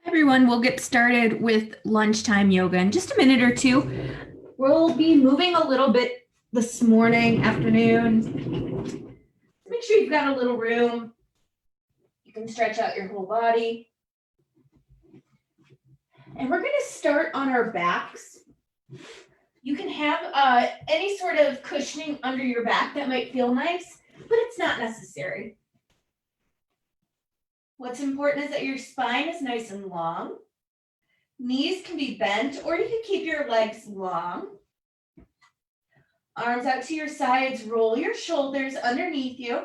Everyone, we'll get started with lunchtime yoga in just a minute or two. We'll be moving a little bit this morning, afternoon. Make sure you've got a little room. You can stretch out your whole body. And we're going to start on our backs. You can have any sort of cushioning under your back that might feel nice, but it's not necessary. What's important is that your spine is nice and long. Knees can be bent, or you can keep your legs long. Arms out to your sides, roll your shoulders underneath you,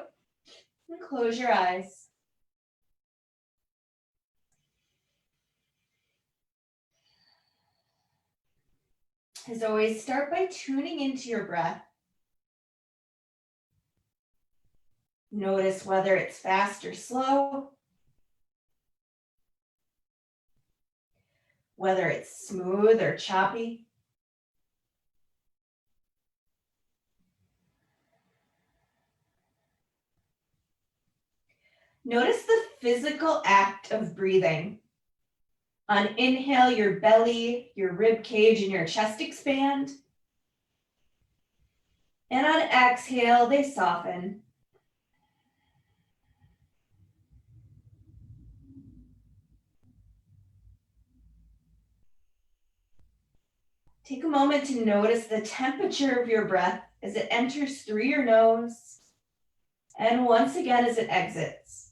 and close your eyes. As always, start by tuning into your breath. Notice whether it's fast or slow, whether it's smooth or choppy. Notice the physical act of breathing. On inhale, your belly, your rib cage, and your chest expand. And on exhale, they soften. Take a moment to notice the temperature of your breath as it enters through your nose, and once again as it exits.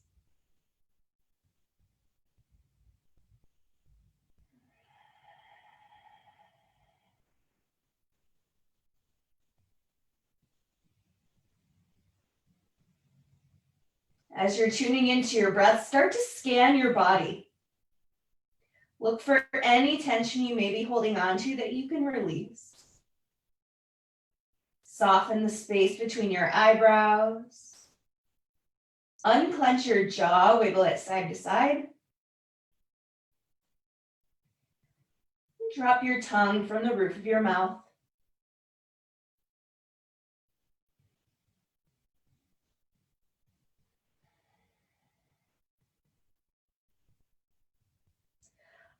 As you're tuning into your breath, start to scan your body. Look for any tension you may be holding on to that you can release. Soften the space between your eyebrows. Unclench your jaw, wiggle it side to side. Drop your tongue from the roof of your mouth.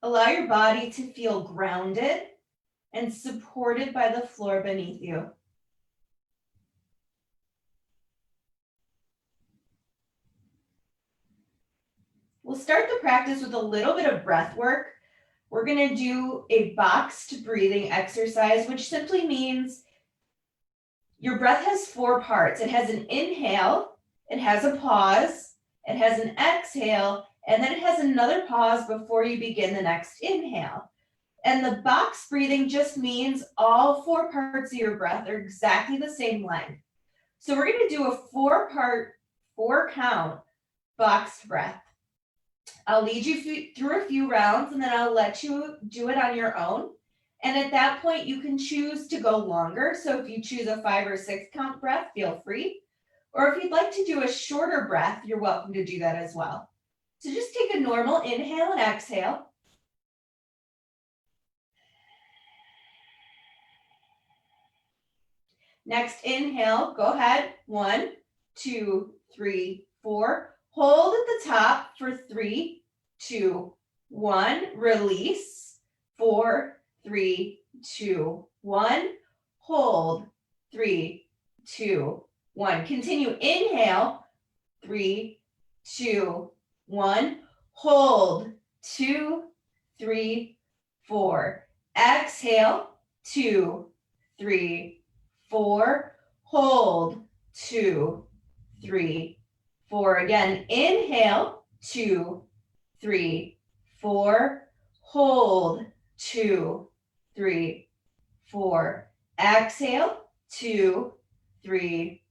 Allow your body to feel grounded and supported by the floor beneath you. We'll start the practice with a little bit of breath work. We're going to do a boxed breathing exercise, which simply means your breath has 4 parts. It has an inhale, it has a pause, it has an exhale, and then it has another pause before you begin the next inhale. And the box breathing just means all 4 parts of your breath are exactly the same length. So we're going to do a 4-part, 4-count boxed breath. I'll lead you through a few rounds, and then I'll let you do it on your own. And at that point, you can choose to go longer. So if you choose a 5 or 6 count breath, feel free. Or if you'd like to do a shorter breath, you're welcome to do that as well. So just take a normal inhale and exhale. Next inhale, go ahead. 1, 2, 3, 4. Hold at the top for 3, 2, 1. Release. 4, 3, 2, 1. Hold. 3, 2, 1. Continue. Inhale. 3, 2, 1. Hold. 2, 3, 4. Exhale. 2, 3, 4. Hold. 2, 3, 4. Again, inhale. 2, 3, 4. Hold. 2, 3, 4. Exhale. 2, 3,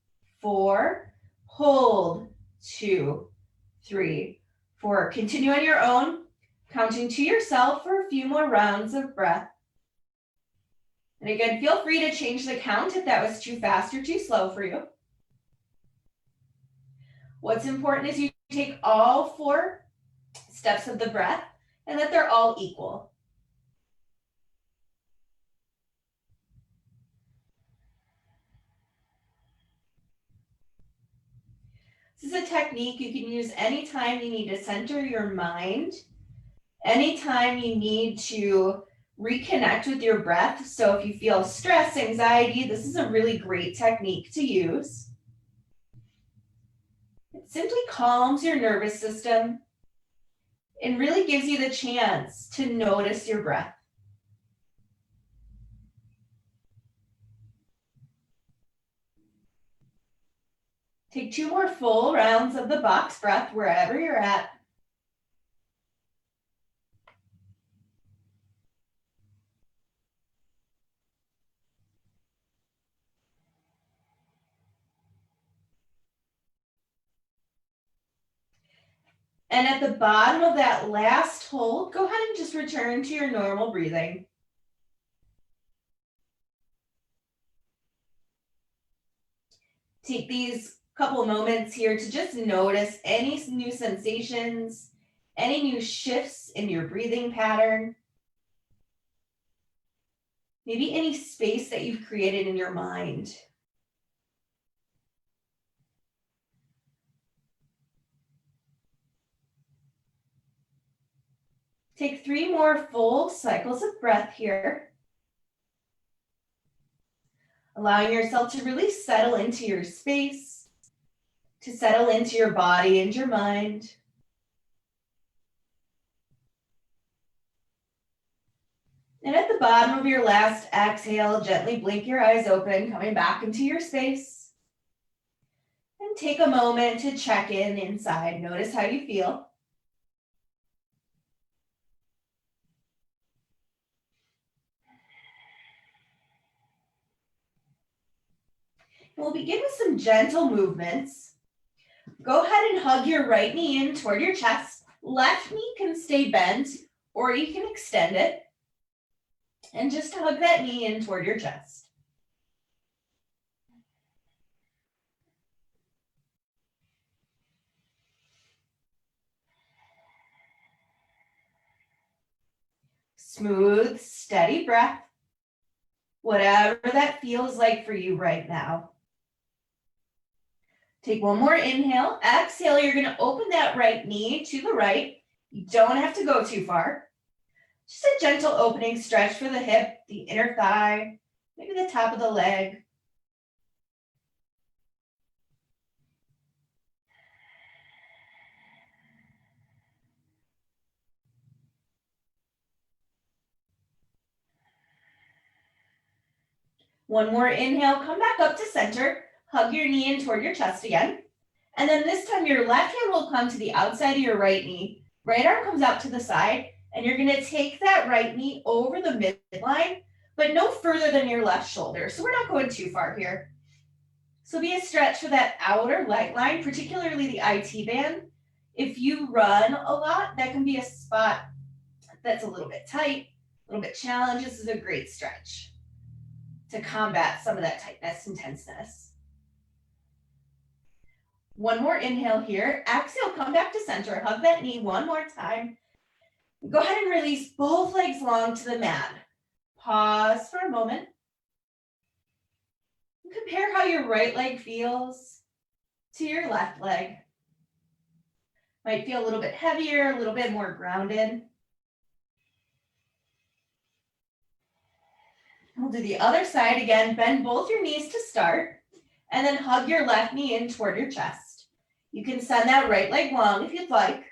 4. Hold. 2, 3, 4. Continue on your own, counting to yourself for a few more rounds of breath. And again, feel free to change the count if that was too fast or too slow for you. What's important is you take all 4 steps of the breath and that they're all equal. This is a technique you can use anytime you need to center your mind Anytime you need to reconnect with your breath, so if you feel stress, anxiety, this is a really great technique to use. It simply calms your nervous system and really gives you the chance to notice your breath. Take 2 more full rounds of the box breath wherever you're at. And at the bottom of that last hold, go ahead and just return to your normal breathing. Take these couple moments here to just notice any new sensations, any new shifts in your breathing pattern, maybe any space that you've created in your mind. Take 3 more full cycles of breath here, allowing yourself to really settle into your space, to settle into your body and your mind. And at the bottom of your last exhale, gently blink your eyes open, coming back into your space. And take a moment to check in inside. Notice how you feel. We'll begin with some gentle movements. Go ahead and hug your right knee in toward your chest. Left knee can stay bent, or you can extend it. And just hug that knee in toward your chest. Smooth, steady breath, whatever that feels like for you right now. Take one more inhale. Exhale, you're going to open that right knee to the right. You don't have to go too far. Just a gentle opening stretch for the hip, the inner thigh, maybe the top of the leg. One more inhale, come back up to center. Hug your knee in toward your chest again. And then this time your left hand will come to the outside of your right knee. Right arm comes out to the side, and you're gonna take that right knee over the midline, but no further than your left shoulder. So we're not going too far here. So be a stretch for that outer leg line, particularly the IT band. If you run a lot, that can be a spot that's a little bit tight, a little bit challenged. This is a great stretch to combat some of that tightness and tenseness. One more inhale here. Exhale, come back to center. Hug that knee one more time. Go ahead and release both legs long to the mat. Pause for a moment. Compare how your right leg feels to your left leg. Might feel a little bit heavier, a little bit more grounded. We'll do the other side again. Bend both your knees to start, and then hug your left knee in toward your chest. You can send that right leg long if you'd like,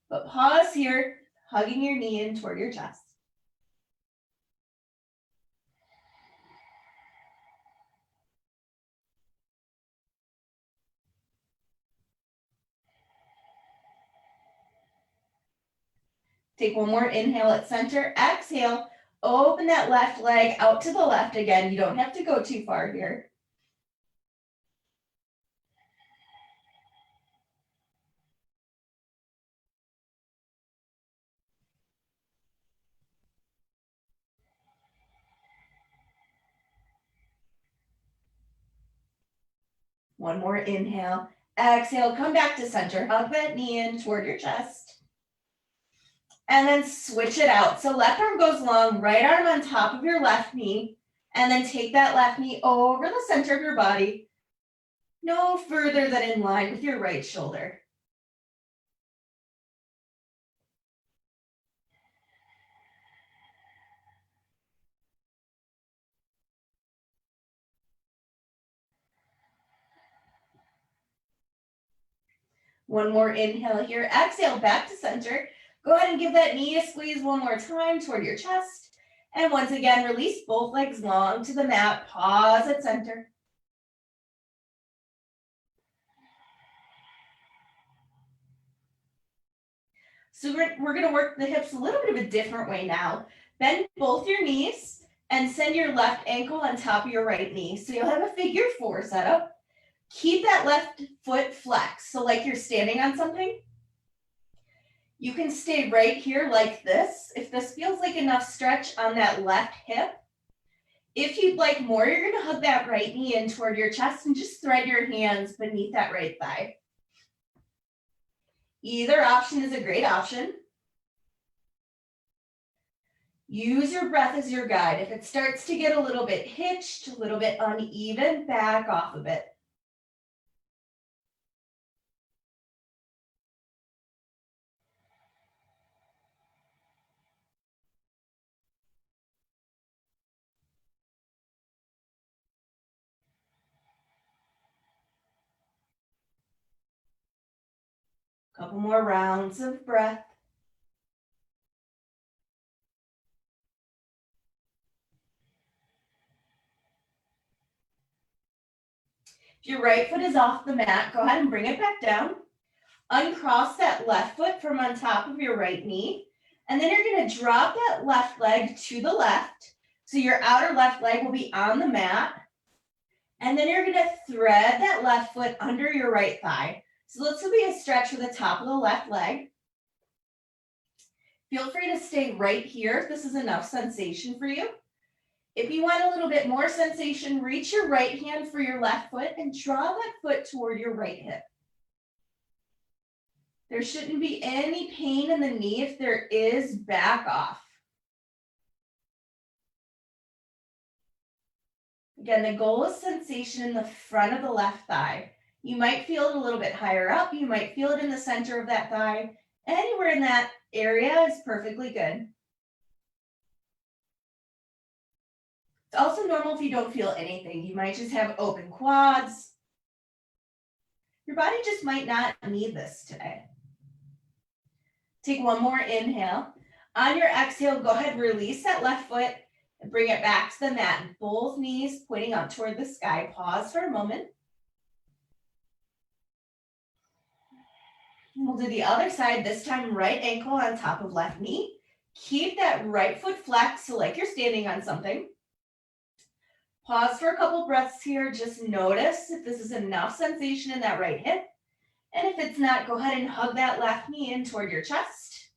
but pause here, hugging your knee in toward your chest. Take one more inhale at center. Exhale, open that left leg out to the left again. You don't have to go too far here. One more inhale. Exhale, come back to center. Hug that knee in toward your chest. And then switch it out. So left arm goes long, right arm on top of your left knee, and then take that left knee over the center of your body, no further than in line with your right shoulder. One more inhale here. Exhale, back to center. Go ahead and give that knee a squeeze one more time toward your chest. And once again, release both legs long to the mat. Pause at center. So we're going to work the hips a little bit of a different way now. Bend both your knees and send your left ankle on top of your right knee. So you'll have a figure 4 setup. Keep that left foot flexed. So like you're standing on something. You can stay right here like this. If this feels like enough stretch on that left hip. If you'd like more, you're going to hug that right knee in toward your chest and just thread your hands beneath that right thigh. Either option is a great option. Use your breath as your guide. If it starts to get a little bit hitched, a little bit uneven, back off a bit. Couple more rounds of breath. If your right foot is off the mat, go ahead and bring it back down. Uncross that left foot from on top of your right knee. And then you're going to drop that left leg to the left. So your outer left leg will be on the mat. And then you're going to thread that left foot under your right thigh. So this will be a stretch for the top of the left leg. Feel free to stay right here if this is enough sensation for you. If you want a little bit more sensation, reach your right hand for your left foot and draw that foot toward your right hip. There shouldn't be any pain in the knee. If there is, back off. Again, the goal is sensation in the front of the left thigh. You might feel it a little bit higher up. You might feel it in the center of that thigh. Anywhere in that area is perfectly good. It's also normal if you don't feel anything. You might just have open quads. Your body just might not need this today. Take one more inhale. On your exhale, go ahead, release that left foot and bring it back to the mat. Both knees pointing up toward the sky. Pause for a moment. We'll do the other side, this time right ankle on top of left knee. Keep that right foot flexed, so like you're standing on something. Pause for a couple breaths here. Just notice if this is enough sensation in that right hip. And if it's not, go ahead and hug that left knee in toward your chest.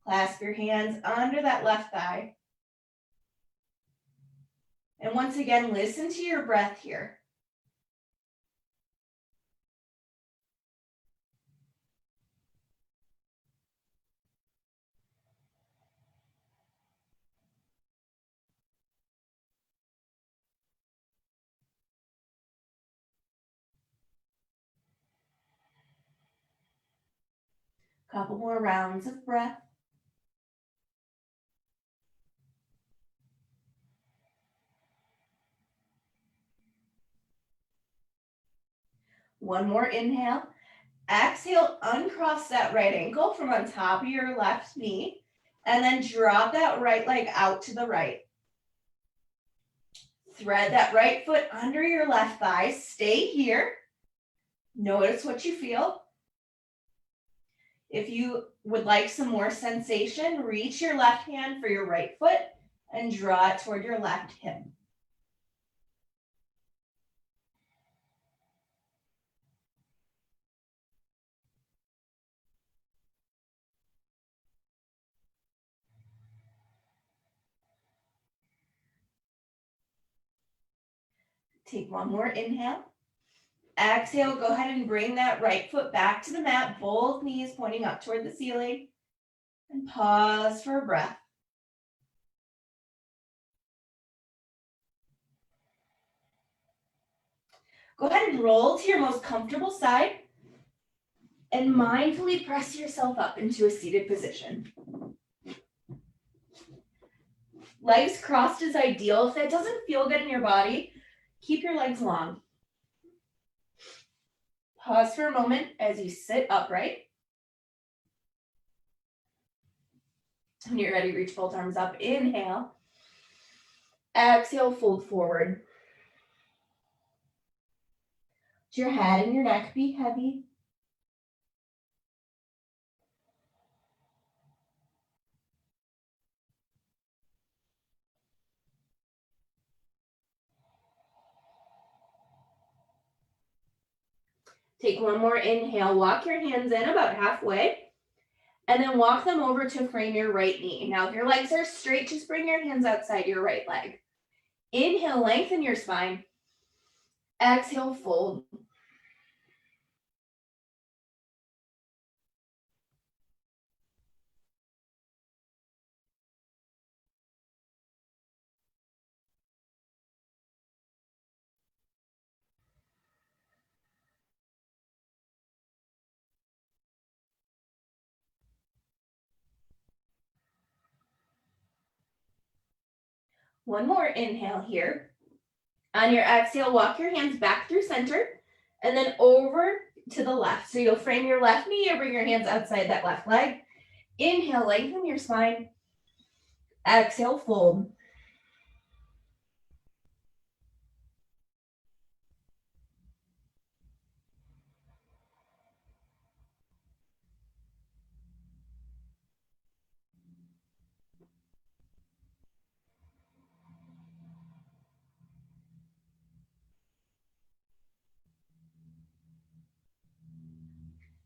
Clasp your hands under that left thigh. And once again, listen to your breath here. Couple more rounds of breath. One more inhale. Exhale, uncross that right ankle from on top of your left knee. And then drop that right leg out to the right. Thread that right foot under your left thigh. Stay here. Notice what you feel. If you would like some more sensation, reach your left hand for your right foot and draw it toward your left hip. Take one more inhale. Exhale, go ahead and bring that right foot back to the mat, both knees pointing up toward the ceiling. And pause for a breath. Go ahead and roll to your most comfortable side and mindfully press yourself up into a seated position. Legs crossed is ideal. If that doesn't feel good in your body, keep your legs long. Pause for a moment as you sit upright. When you're ready, reach both arms up. Inhale. Exhale, fold forward. Let your head and your neck be heavy. Take one more inhale. Walk your hands in about halfway. And then walk them over to frame your right knee. Now, if your legs are straight, just bring your hands outside your right leg. Inhale, lengthen your spine. Exhale, fold. One more inhale here. On your exhale, walk your hands back through center and then over to the left. So you'll frame your left knee or bring your hands outside that left leg. Inhale, lengthen your spine. Exhale, fold.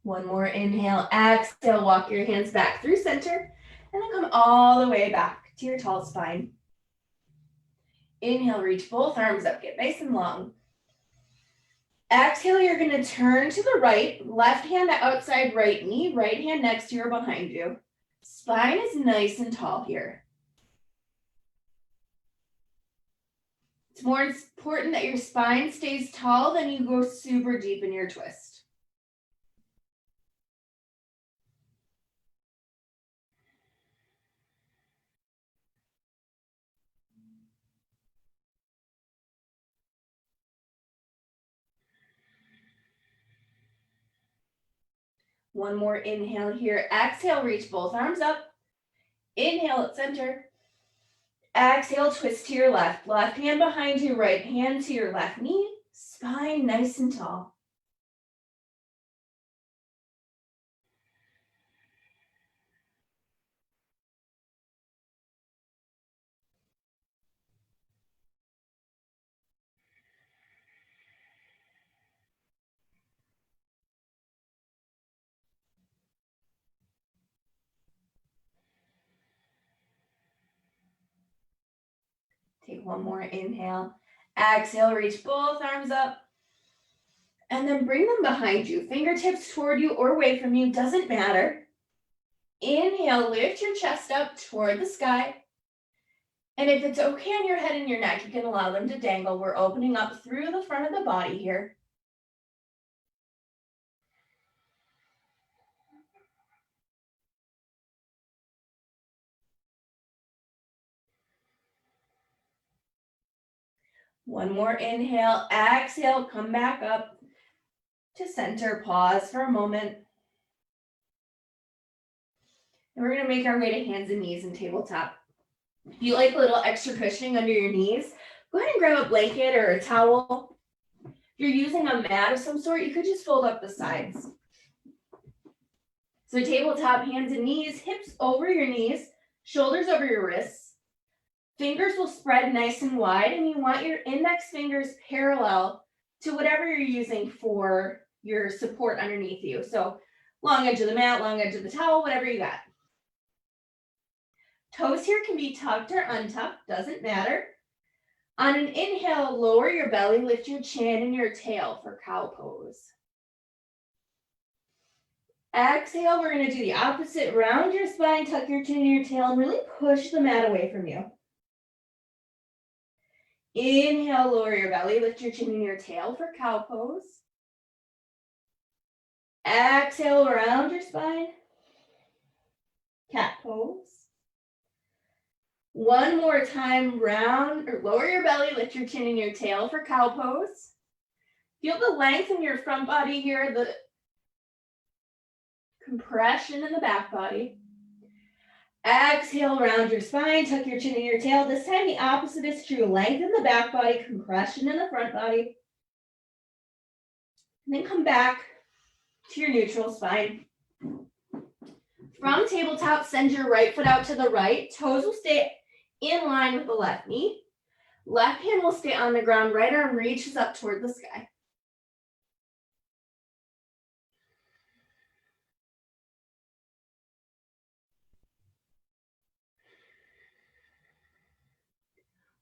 One more inhale, exhale, walk your hands back through center and then come all the way back to your tall spine. Inhale, reach both arms up, get nice and long. Exhale, you're gonna turn to the right, left hand outside right knee, right hand next to you or behind you. Spine is nice and tall here. It's more important that your spine stays tall than you go super deep in your twist. One more inhale here. Exhale, reach both arms up. Inhale at center. Exhale, twist to your left. Left hand behind you, right hand to your left knee. Spine nice and tall. Take one more inhale. Exhale, reach both arms up. And then bring them behind you. Fingertips toward you or away from you, doesn't matter. Inhale, lift your chest up toward the sky. And if it's okay on your head and your neck, you can allow them to dangle. We're opening up through the front of the body here. One more inhale, exhale, come back up to center. Pause for a moment. And we're gonna make our way to hands and knees and tabletop. If you like a little extra cushioning under your knees, go ahead and grab a blanket or a towel. If you're using a mat of some sort, you could just fold up the sides. So tabletop, hands and knees, hips over your knees, shoulders over your wrists. Fingers will spread nice and wide, and you want your index fingers parallel to whatever you're using for your support underneath you. So long edge of the mat, long edge of the towel, whatever you got. Toes here can be tucked or untucked, doesn't matter. On an inhale, lower your belly, lift your chin and your tail for cow pose. Exhale, we're gonna do the opposite. Round your spine, tuck your chin and your tail, and really push the mat away from you. Inhale, lower your belly, lift your chin and your tail for cow pose. Exhale, round your spine. Cat pose. One more time, round or lower your belly, lift your chin and your tail for cow pose. If Feel the length in your front body here, the compression in the back body. Exhale, round your spine, tuck your chin in your tail. This time the opposite is true. Lengthen the back body, compression in the front body. And then come back to your neutral spine. From tabletop, send your right foot out to the right. Toes will stay in line with the left knee. Left hand will stay on the ground. Right arm reaches up toward the sky.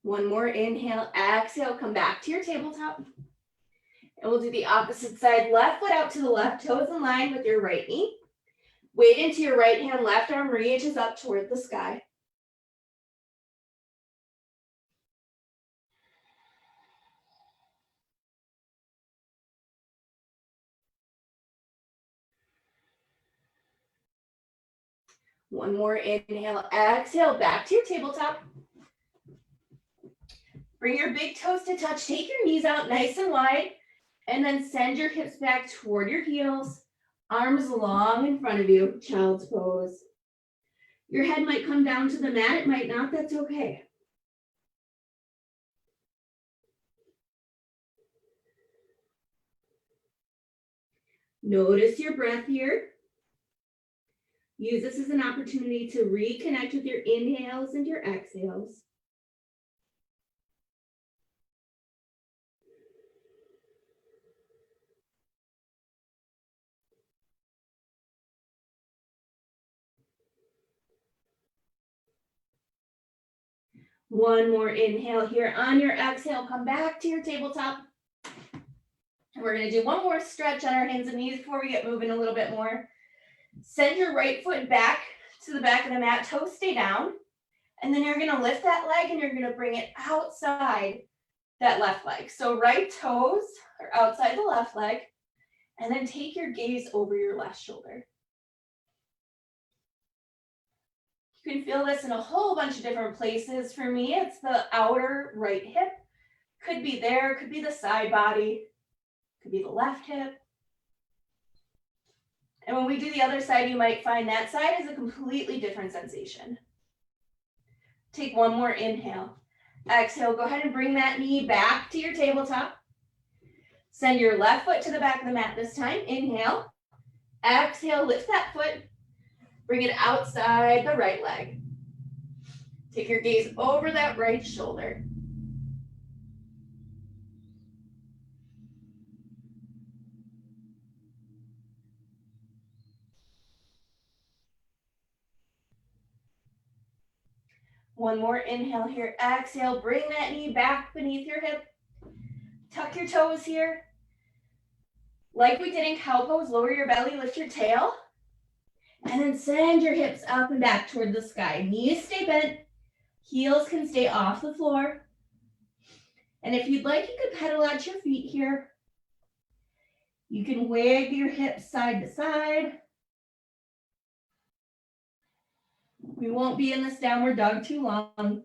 One more inhale, exhale, come back to your tabletop. And we'll do the opposite side. Left foot out to the left, toes in line with your right knee. Weight into your right hand, left arm reaches up toward the sky. One more inhale, exhale, back to your tabletop. Bring your big toes to touch, take your knees out nice and wide, and then send your hips back toward your heels, arms long in front of you, child's pose. Your head might come down to the mat, it might not, that's okay. Notice your breath here. Use this as an opportunity to reconnect with your inhales and your exhales. One more inhale here. On your exhale, come back to your tabletop. And we're going to do one more stretch on our hands and knees before we get moving a little bit more. Send your right foot back to the back of the mat, toes stay down. And then you're going to lift that leg and you're going to bring it outside that left leg. So right toes are outside the left leg. And then take your gaze over your left shoulder. You can feel this in a whole bunch of different places. For me, it's the outer right hip. Could be there, could be the side body, could be the left hip. And when we do the other side, you might find that side is a completely different sensation. Take one more inhale. Exhale, go ahead and bring that knee back to your tabletop. Send your left foot to the back of the mat this time. Inhale. Exhale, lift that foot. Bring it outside the right leg. Take your gaze over that right shoulder. One more inhale here. Exhale, bring that knee back beneath your hip. Tuck your toes here. Like we did in cow pose, lower your belly, lift your tail. And then send your hips up and back toward the sky. Knees stay bent. Heels can stay off the floor. And if you'd like, you could pedal out your feet here. You can wag your hips side to side. We won't be in this downward dog too long.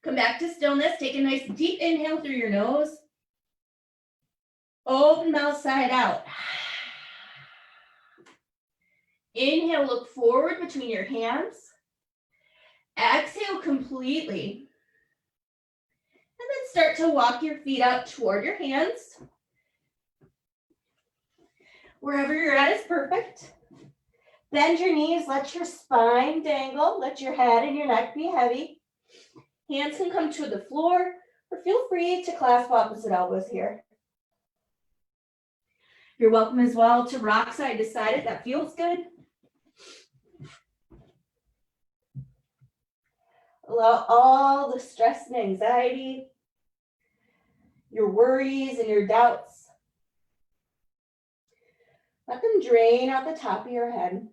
Come back to stillness. Take a nice deep inhale through your nose. Open mouth side out. Inhale, look forward between your hands. Exhale completely. And then start to walk your feet out toward your hands. Wherever you're at is perfect. Bend your knees, let your spine dangle, let your head and your neck be heavy. Hands can come to the floor, or feel free to clasp opposite elbows here. You're welcome as well to rock side to side if that feels good. Allow all the stress and anxiety, your worries and your doubts. Let them drain out the top of your head.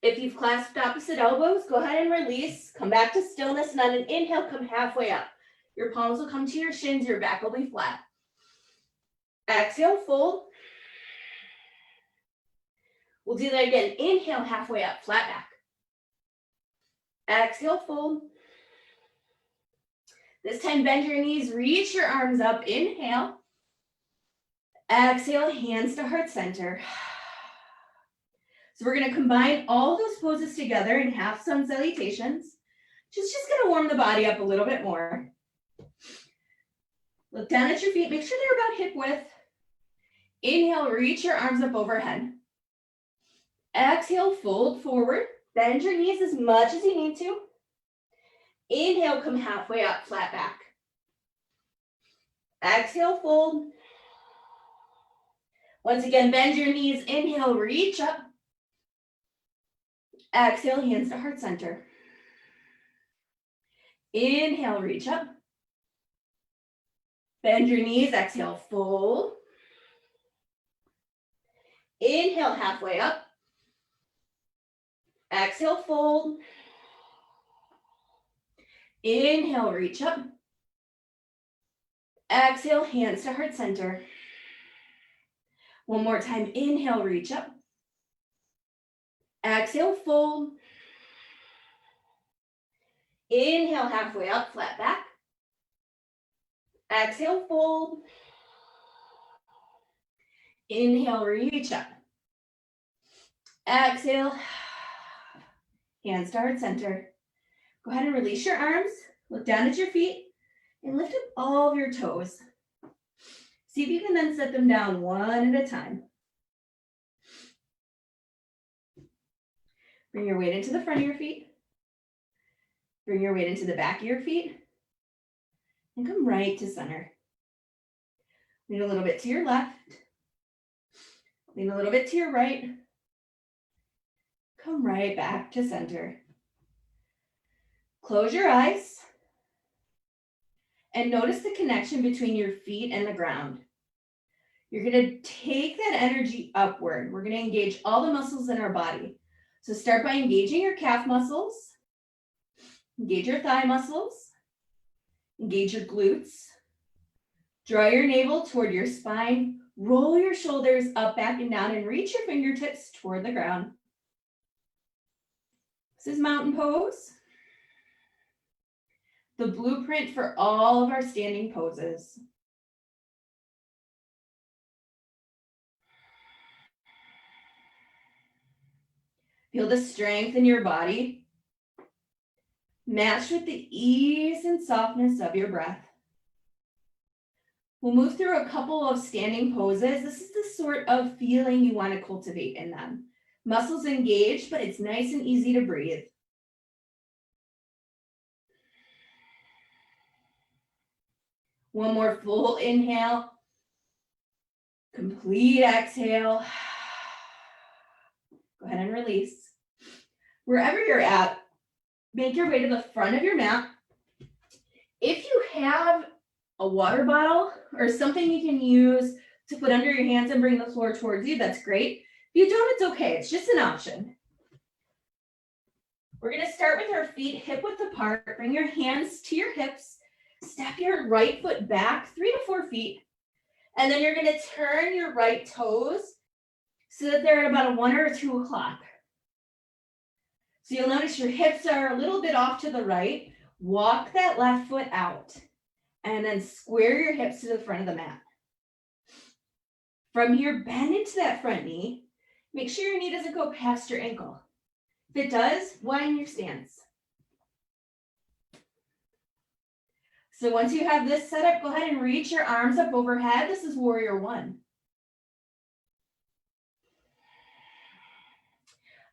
If you've clasped opposite elbows, go ahead and release. Come back to stillness, and on an inhale, come halfway up. Your palms will come to your shins, your back will be flat. Exhale, fold. We'll do that again. Inhale, halfway up, flat back. Exhale, fold. This time, bend your knees, reach your arms up. Inhale. Exhale, hands to heart center. So we're going to combine all those poses together in half sun salutations. Just going to warm the body up a little bit more. Look down at your feet. Make sure they're about hip width. Inhale, reach your arms up overhead. Exhale, fold forward. Bend your knees as much as you need to. Inhale, come halfway up, flat back. Exhale, fold. Once again, bend your knees. Inhale, reach up. Exhale, hands to heart center. Inhale, reach up. Bend your knees. Exhale, fold. Inhale, halfway up. Exhale, fold. Inhale, reach up. Exhale, hands to heart center. One more time. Inhale, reach up. Exhale, fold. Inhale, halfway up, flat back. Exhale, fold. Inhale, reach up. Exhale, hands to heart center. Go ahead and release your arms. Look down at your feet and lift up all of your toes. See if you can then set them down one at a time. Bring your weight into the front of your feet. Bring your weight into the back of your feet. And come right to center. Lean a little bit to your left. Lean a little bit to your right. Come right back to center. Close your eyes. And notice the connection between your feet and the ground. You're going to take that energy upward. We're going to engage all the muscles in our body. So start by engaging your calf muscles. Engage your thigh muscles. Engage your glutes. Draw your navel toward your spine. Roll your shoulders up, back, and down, and reach your fingertips toward the ground. This is mountain pose. The blueprint for all of our standing poses. Feel the strength in your body, matched with the ease and softness of your breath. We'll move through a couple of standing poses. This is the sort of feeling you want to cultivate in them. Muscles engaged, but it's nice and easy to breathe. One more full inhale. Complete exhale. Go ahead and release. Wherever you're at, make your way to the front of your mat. If you have a water bottle or something you can use to put under your hands and bring the floor towards you, that's great. If you don't, it's okay. It's just an option. We're going to start with our feet hip width apart. Bring your hands to your hips. Step your right foot back 3 to 4 feet. And then you're going to turn your right toes so that they're at about a 1 or a 2 o'clock. So you'll notice your hips are a little bit off to the right. Walk that left foot out. And then square your hips to the front of the mat. From here, bend into that front knee. Make sure your knee doesn't go past your ankle. If it does, widen your stance. So once you have this set up, go ahead and reach your arms up overhead. This is warrior one.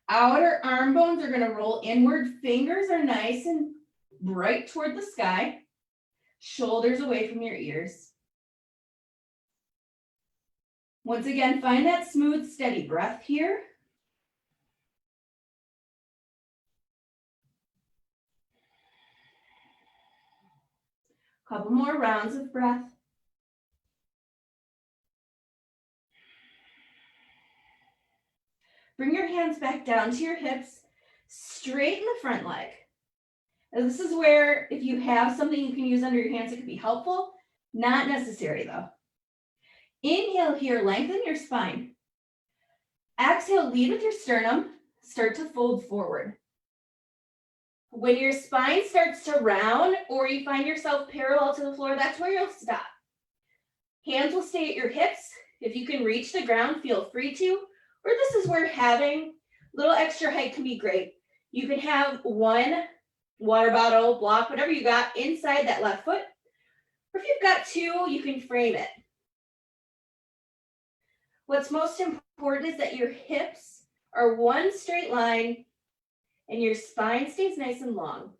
Outer arm bones are going to roll inward. Fingers are nice and bright toward the sky. Shoulders away from your ears. Once again, find that smooth, steady breath here. Couple more rounds of breath. Bring your hands back down to your hips. Straighten the front leg. And this is where, if you have something you can use under your hands, it could be helpful. Not necessary, though. Inhale here, lengthen your spine. Exhale, lead with your sternum. Start to fold forward. When your spine starts to round or you find yourself parallel to the floor, that's where you'll stop. Hands will stay at your hips. If you can reach the ground, feel free to. Or this is where having a little extra height can be great. You can have one water bottle, block, whatever you got inside that left foot. Or if you've got two, you can frame it. What's most important is that your hips are one straight line and your spine stays nice and long.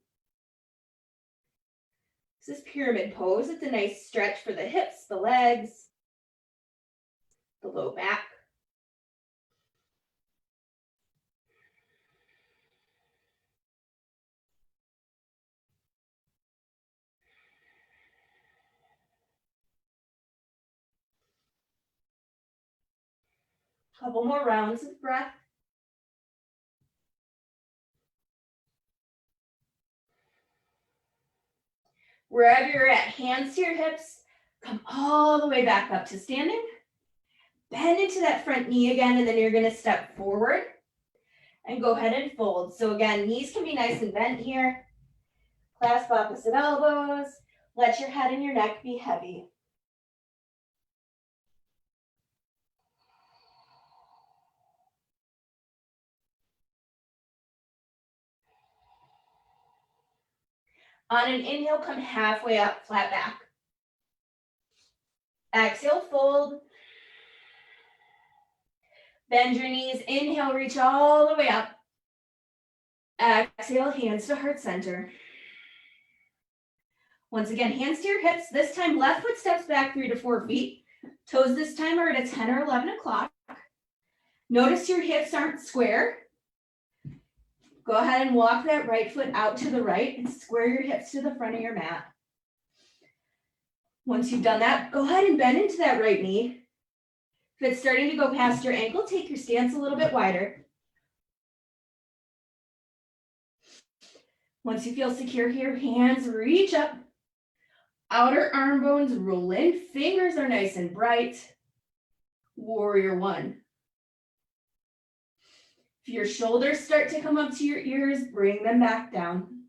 This is pyramid pose. It's a nice stretch for the hips, the legs, the low back. Couple more rounds of breath. Wherever you're at, hands to your hips, come all the way back up to standing. Bend into that front knee again, and then you're gonna step forward and go ahead and fold. So again, knees can be nice and bent here. Clasp opposite elbows. Let your head and your neck be heavy. On an inhale, come halfway up, flat back. Exhale, fold. Bend your knees. Inhale, reach all the way up. Exhale, hands to heart center. Once again, hands to your hips. This time, left foot steps back 3 to 4 feet. Toes this time are at a 10 or 11 o'clock. Notice your hips aren't square. Go ahead and walk that right foot out to the right and square your hips to the front of your mat. Once you've done that, go ahead and bend into that right knee. If it's starting to go past your ankle, take your stance a little bit wider. Once you feel secure here, hands reach up. Outer arm bones roll in. Fingers are nice and bright. Warrior one. If your shoulders start to come up to your ears, bring them back down.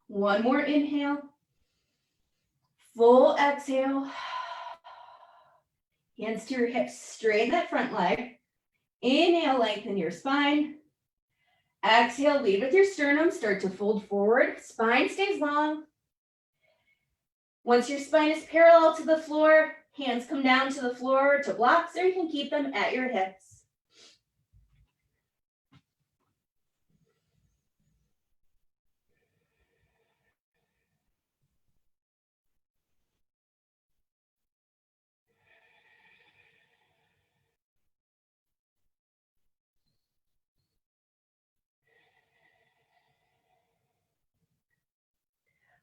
One more inhale. Full exhale. Hands to your hips, straighten that front leg. Inhale, lengthen your spine. Exhale, lead with your sternum, start to fold forward. Spine stays long. Once your spine is parallel to the floor, hands come down to the floor to blocks, or you can keep them at your hips.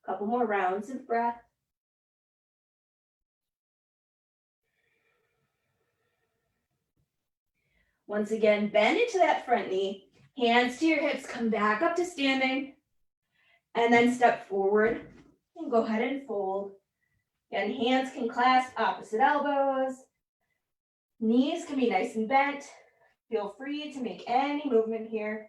Couple more rounds of breath. Once again, bend into that front knee. Hands to your hips, come back up to standing. And then step forward and go ahead and fold. Again, hands can clasp opposite elbows. Knees can be nice and bent. Feel free to make any movement here.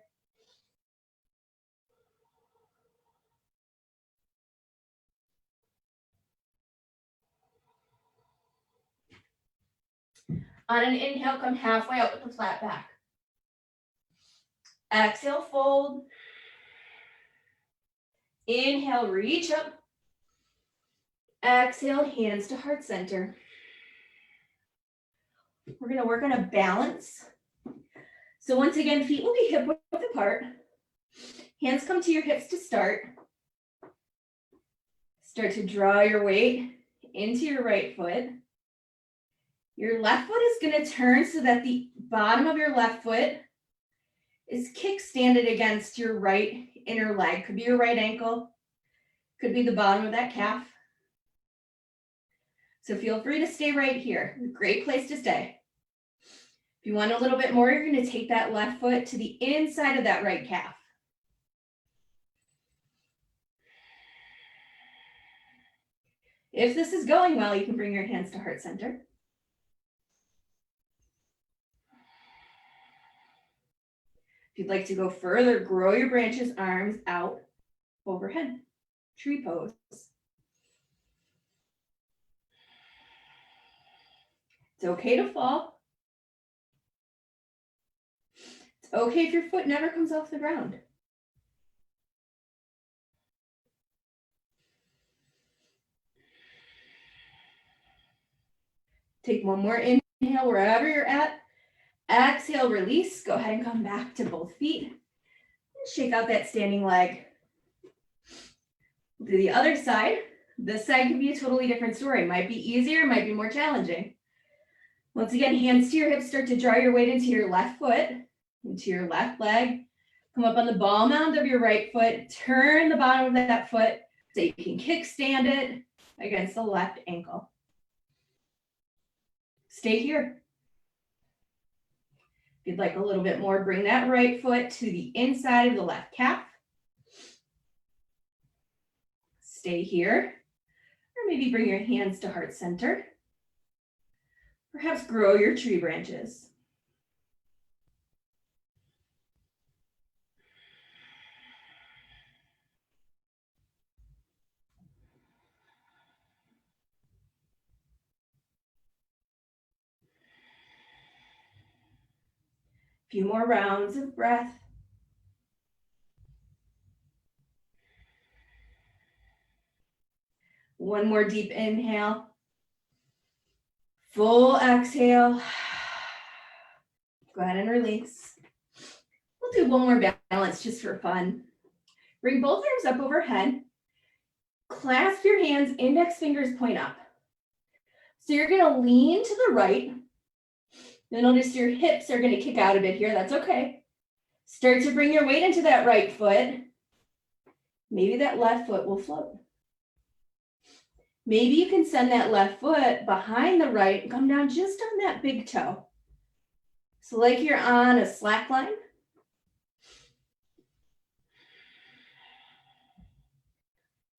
On an inhale, come halfway out with the flat back. Exhale, fold. Inhale, reach up. Exhale, hands to heart center. We're going to work on a balance. So once again, feet will be hip width apart. Hands come to your hips to start. Start to draw your weight into your right foot. Your left foot is going to turn so that the bottom of your left foot is kickstanded against your right inner leg. Could be your right ankle. Could be the bottom of that calf. So feel free to stay right here. Great place to stay. If you want a little bit more, you're going to take that left foot to the inside of that right calf. If this is going well, you can bring your hands to heart center. If you'd like to go further, grow your branches, arms out overhead. Tree pose. It's okay to fall. It's okay if your foot never comes off the ground. Take one more inhale wherever you're at. Exhale, release. Go ahead and come back to both feet. Shake out that standing leg. We'll do the other side. This side can be a totally different story. Might be easier, might be more challenging. Once again, hands to your hips, start to draw your weight into your left foot, into your left leg. Come up on the ball mound of your right foot. Turn the bottom of that foot so you can kickstand it against the left ankle. Stay here. If you'd like a little bit more, bring that right foot to the inside of the left calf. Stay here. Or maybe bring your hands to heart center. Perhaps grow your tree branches. A few more rounds of breath. One more deep inhale. Full exhale. Go ahead and release. We'll do one more balance just for fun. Bring both arms up overhead. Clasp your hands, index fingers point up. So you're going to lean to the right. You'll notice your hips are going to kick out a bit here. That's okay. Start to bring your weight into that right foot. Maybe that left foot will float. Maybe you can send that left foot behind the right and come down just on that big toe. So like you're on a slack line.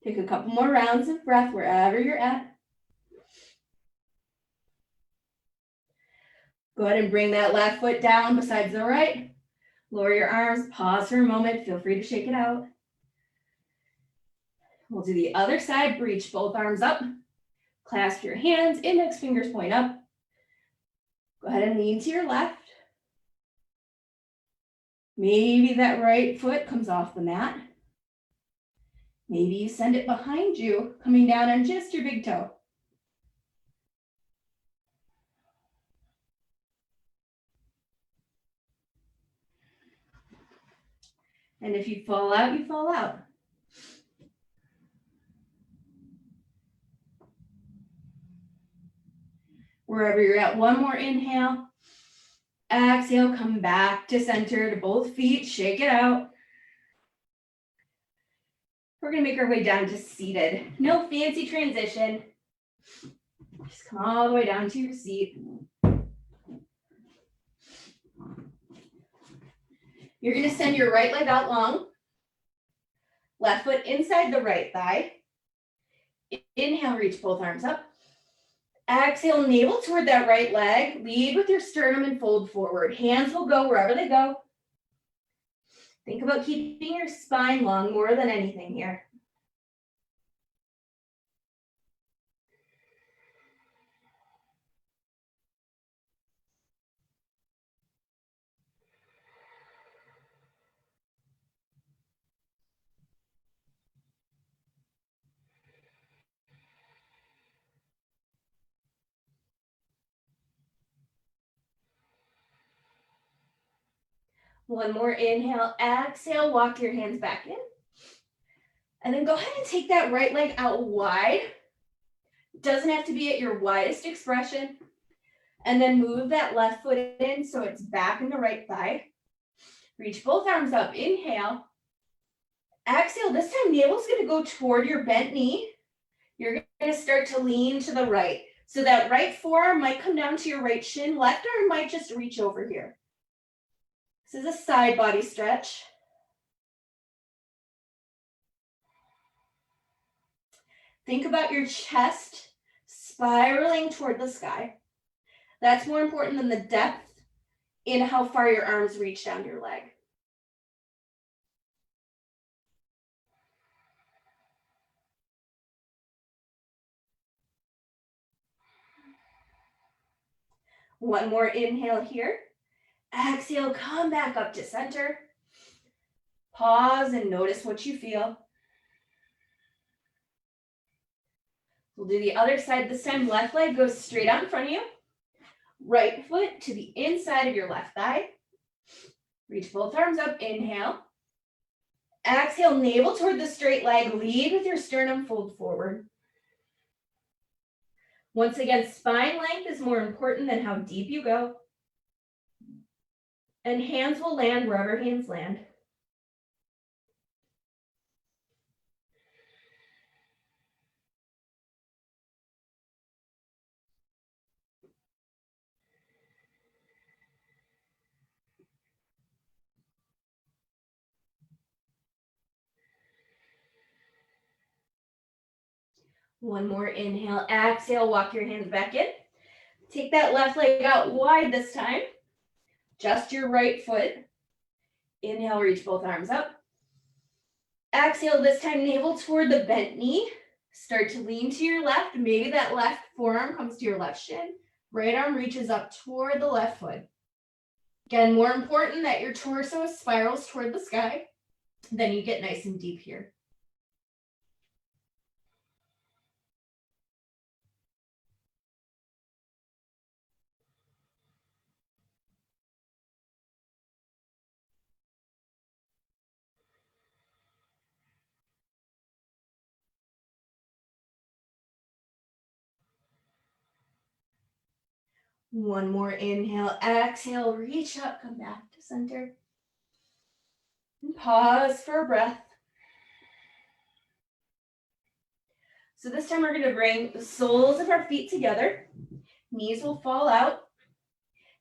Take a couple more rounds of breath wherever you're at. Go ahead and bring that left foot down besides the right. Lower your arms, pause for a moment. Feel free to shake it out. We'll do the other side. Reach both arms up. Clasp your hands, index fingers point up. Go ahead and lean to your left. Maybe that right foot comes off the mat. Maybe you send it behind you, coming down on just your big toe. And if you fall out, you fall out. Wherever you're at, one more inhale. Exhale, come back to center to both feet, shake it out. We're gonna make our way down to seated. No fancy transition. Just come all the way down to your seat. You're gonna send your right leg out long. Left foot inside the right thigh. Inhale, reach both arms up. Exhale, navel toward that right leg. Lead with your sternum and fold forward. Hands will go wherever they go. Think about keeping your spine long more than anything here. One more inhale, exhale, walk your hands back in. And then go ahead and take that right leg out wide. Doesn't have to be at your widest expression. And then move that left foot in so it's back in the right thigh. Reach both arms up, inhale. Exhale, this time navel's gonna go toward your bent knee. You're gonna start to lean to the right. So that right forearm might come down to your right shin, left arm might just reach over here. This is a side body stretch. Think about your chest spiraling toward the sky. That's more important than the depth in how far your arms reach down your leg. One more inhale here. Exhale, come back up to center. Pause and notice what you feel. We'll do the other side this time. Left leg goes straight out in front of you. Right foot to the inside of your left thigh. Reach both arms up, inhale. Exhale, navel toward the straight leg. Lead with your sternum, fold forward. Once again, spine length is more important than how deep you go. And hands will land wherever hands land. One more inhale, exhale, walk your hands back in. Take that left leg out wide this time. Just your right foot. Inhale, reach both arms up. Exhale, this time navel toward the bent knee. Start to lean to your left. Maybe that left forearm comes to your left shin. Right arm reaches up toward the left foot. Again, more important that your torso spirals toward the sky. Then you get nice and deep here. One more inhale, exhale, reach up, come back to center. And pause for a breath. So this time we're going to bring the soles of our feet together. Knees will fall out.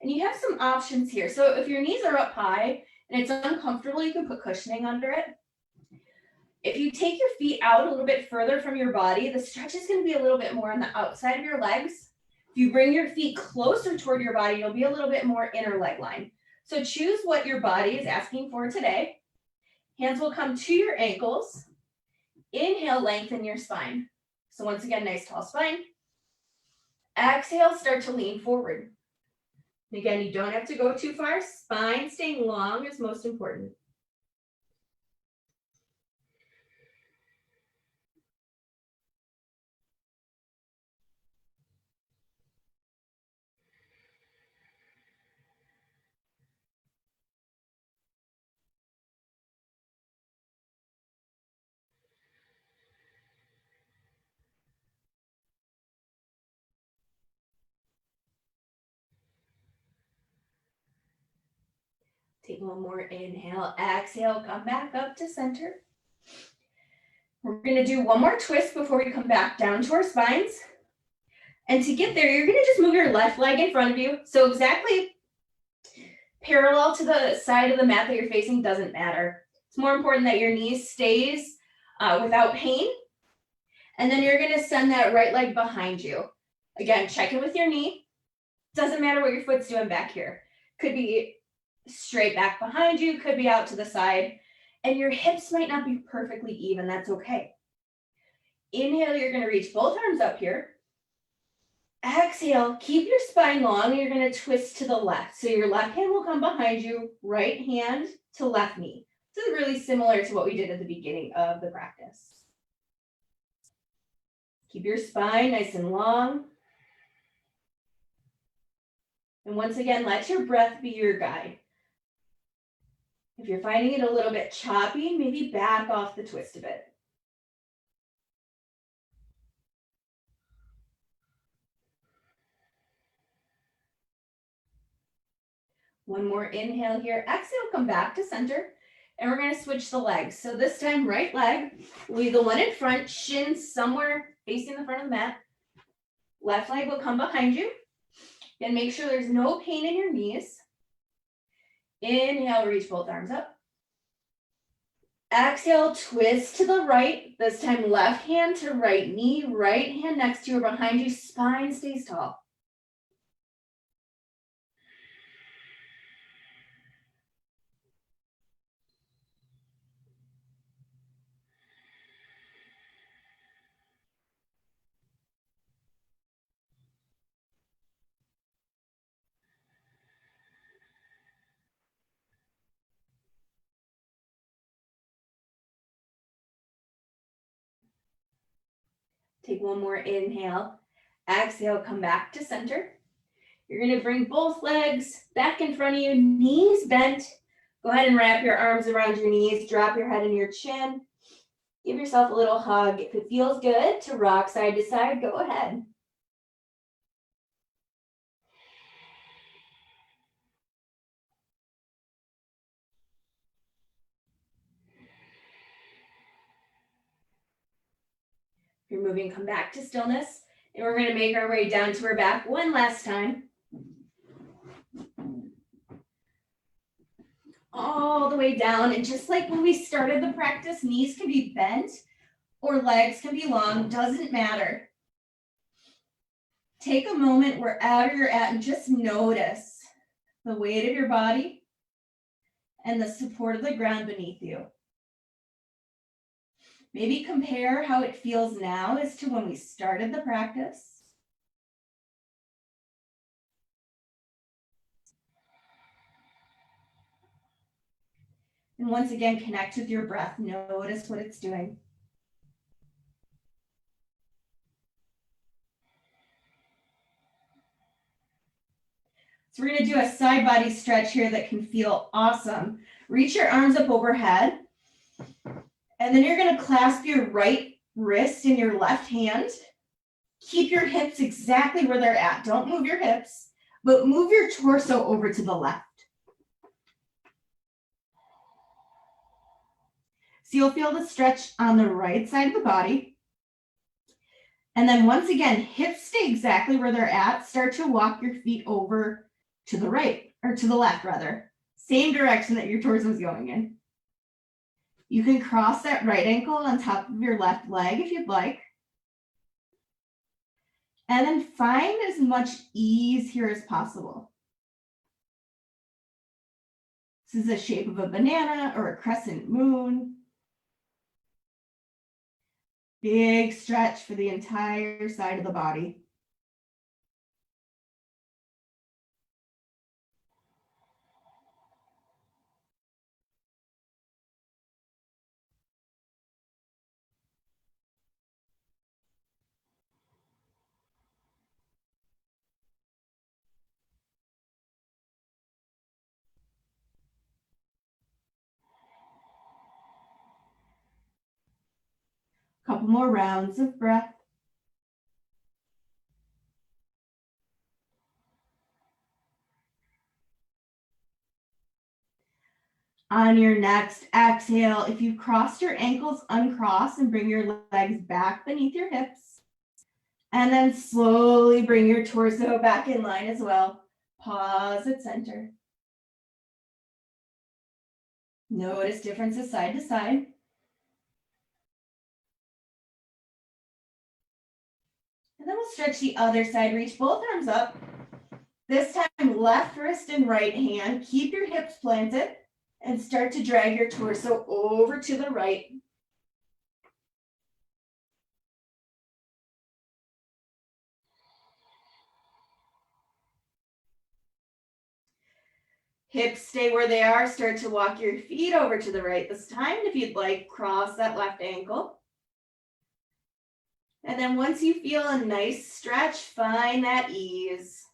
And you have some options here. So if your knees are up high and it's uncomfortable, you can put cushioning under it. If you take your feet out a little bit further from your body, the stretch is going to be a little bit more on the outside of your legs. If you bring your feet closer toward your body, you'll be a little bit more inner leg line. So choose what your body is asking for today. Hands will come to your ankles. Inhale, lengthen your spine. So once again, nice tall spine. Exhale, start to lean forward. And again, you don't have to go too far. Spine staying long is most important. Take one more inhale, exhale, come back up to center. We're going to do one more twist before we come back down to our spines. And to get there, you're going to just move your left leg in front of you. So exactly parallel to the side of the mat that you're facing doesn't matter. It's more important that your knee stays without pain. And then you're going to send that right leg behind you. Again, check in with your knee. Doesn't matter what your foot's doing back here. Could be straight back behind you, could be out to the side, and your hips might not be perfectly even. That's okay. Inhale, you're going to reach both arms up here. Exhale, keep your spine long, and you're going to twist to the left. So your left hand will come behind you, right hand to left knee. This is really similar to what we did at the beginning of the practice. Keep your spine nice and long. And once again, let your breath be your guide. If you're finding it a little bit choppy, maybe back off the twist a bit. One more inhale here. Exhale, come back to center. And we're going to switch the legs. So this time, right leg, leave the one in front, shin somewhere facing the front of the mat. Left leg will come behind you. And make sure there's no pain in your knees. Inhale, reach both arms up. Exhale, twist to the right. This time, left hand to right knee, right hand next to you or behind you. Spine stays tall. Take one more inhale. Exhale, come back to center. You're going to bring both legs back in front of you, knees bent. Go ahead and wrap your arms around your knees. Drop your head in your chin. Give yourself a little hug. If it feels good to rock side to side, go ahead. If you're moving, come back to stillness. And we're going to make our way down to our back one last time. All the way down. And just like when we started the practice, knees can be bent or legs can be long, doesn't matter. Take a moment wherever you're at and just notice the weight of your body and the support of the ground beneath you. Maybe compare how it feels now as to when we started the practice. And once again, connect with your breath. Notice what it's doing. So we're going to do a side body stretch here that can feel awesome. Reach your arms up overhead. And then you're going to clasp your right wrist in your left hand. Keep your hips exactly where they're at. Don't move your hips, but move your torso over to the left. So you'll feel the stretch on the right side of the body. And then once again, hips stay exactly where they're at. Start to walk your feet over to the right, or to the left rather. Same direction that your torso is going in. You can cross that right ankle on top of your left leg if you'd like. And then find as much ease here as possible. This is the shape of a banana or a crescent moon. Big stretch for the entire side of the body. Couple more rounds of breath. On your next exhale, if you've crossed your ankles, uncross and bring your legs back beneath your hips. And then slowly bring your torso back in line as well. Pause at center. Notice differences side to side. And then we'll stretch the other side. Reach both arms up. This time, left wrist and right hand. Keep your hips planted and start to drag your torso over to the right. Hips stay where they are. Start to walk your feet over to the right this time. If you'd like, cross that left ankle. And then once you feel a nice stretch, find that ease.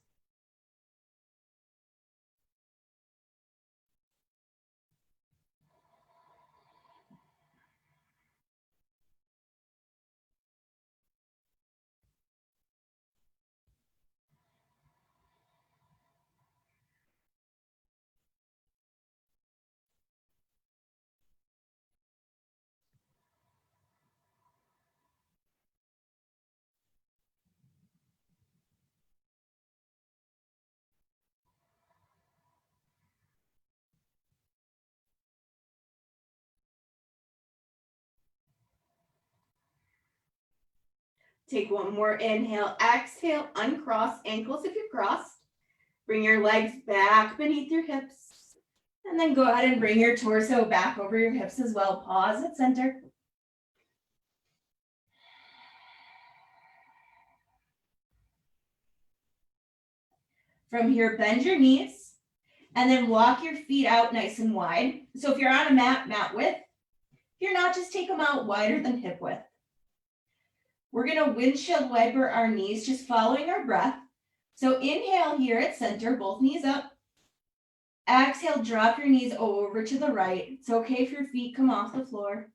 Take one more inhale, exhale, uncross ankles if you're crossed. Bring your legs back beneath your hips. And then go ahead and bring your torso back over your hips as well. Pause at center. From here, bend your knees and then walk your feet out nice and wide. So if you're on a mat, mat width. If you're not, just take them out wider than hip width. We're going to windshield wiper our knees, just following our breath. So inhale here at center, both knees up. Exhale, drop your knees over to the right. It's okay if your feet come off the floor.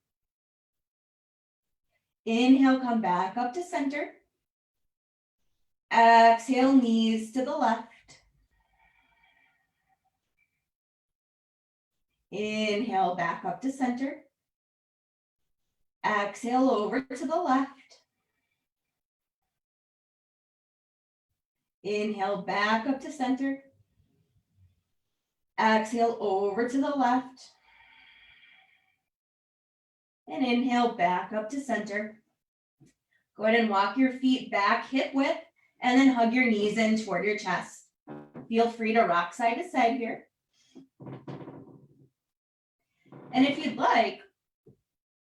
Inhale, come back up to center. Exhale, knees to the left. Inhale, back up to center. Exhale, over to the left. Inhale, back up to center. Exhale, over to the left. And inhale, back up to center. Go ahead and walk your feet back hip width and then hug your knees in toward your chest. Feel free to rock side to side here. And if you'd like,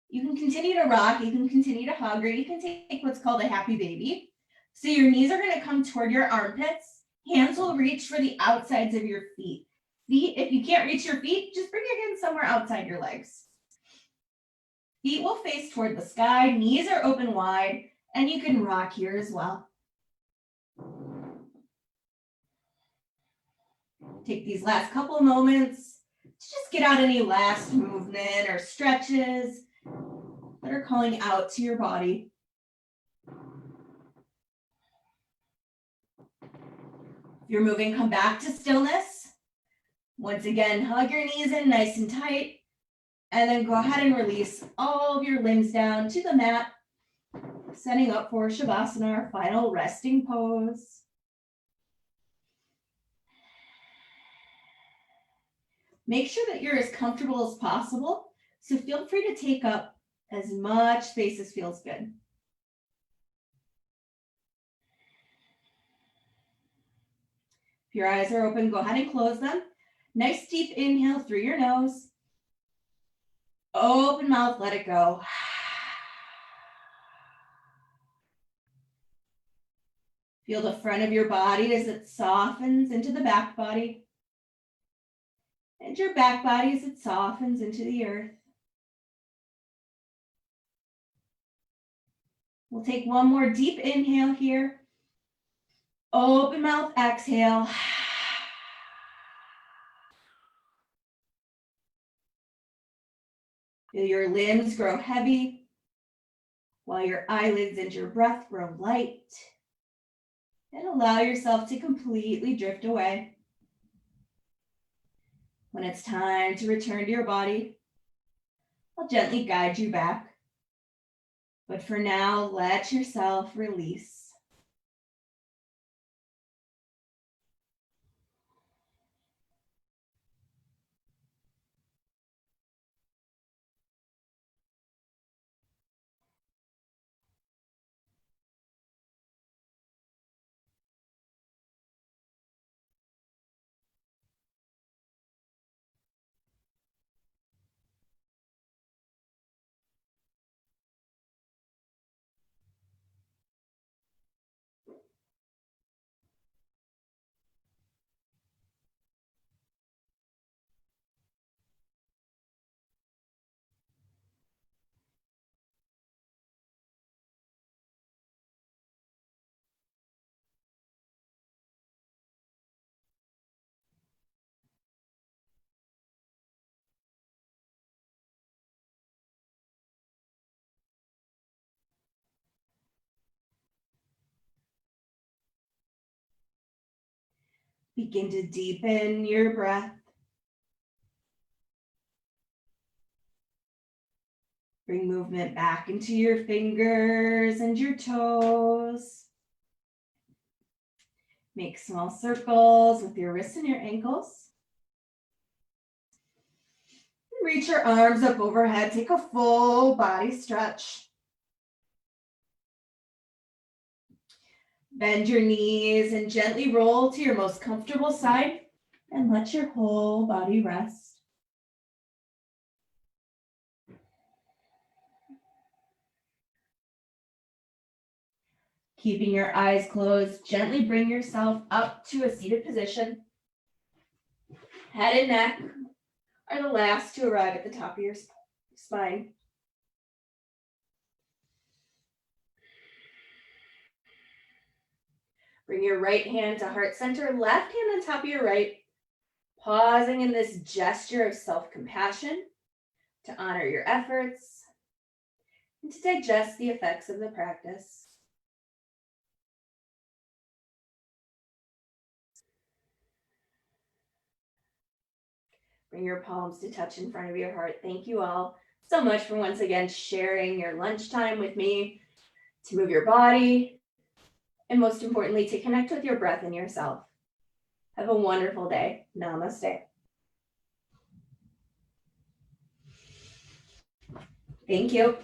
you can continue to rock, you can continue to hug, or you can take what's called a happy baby. So your knees are going to come toward your armpits. Hands will reach for the outsides of your feet. If you can't reach your feet, just bring your hands somewhere outside your legs. Feet will face toward the sky, knees are open wide, and you can rock here as well. Take these last couple moments to just get out any last movement or stretches that are calling out to your body. If you're moving, come back to stillness. Once again, hug your knees in nice and tight, and then go ahead and release all of your limbs down to the mat, setting up for Shavasana, our final resting pose. Make sure that you're as comfortable as possible, so feel free to take up as much space as feels good. If your eyes are open, go ahead and close them. Nice deep inhale through your nose. Open mouth, let it go. Feel the front of your body as it softens into the back body. And your back body as it softens into the earth. We'll take one more deep inhale here. Open mouth, exhale. Feel your limbs grow heavy while your eyelids and your breath grow light. And allow yourself to completely drift away. When it's time to return to your body, I'll gently guide you back. But for now, let yourself release. Begin to deepen your breath. Bring movement back into your fingers and your toes. Make small circles with your wrists and your ankles. Reach your arms up overhead. Take a full body stretch. Bend your knees and gently roll to your most comfortable side and let your whole body rest. Keeping your eyes closed, gently bring yourself up to a seated position. Head and neck are the last to arrive at the top of your spine. Bring your right hand to heart center, left hand on top of your right, pausing in this gesture of self-compassion to honor your efforts and to digest the effects of the practice. Bring your palms to touch in front of your heart. Thank you all so much for once again sharing your lunchtime with me, to move your body, and most importantly, to connect with your breath and yourself. Have a wonderful day. Namaste. Thank you.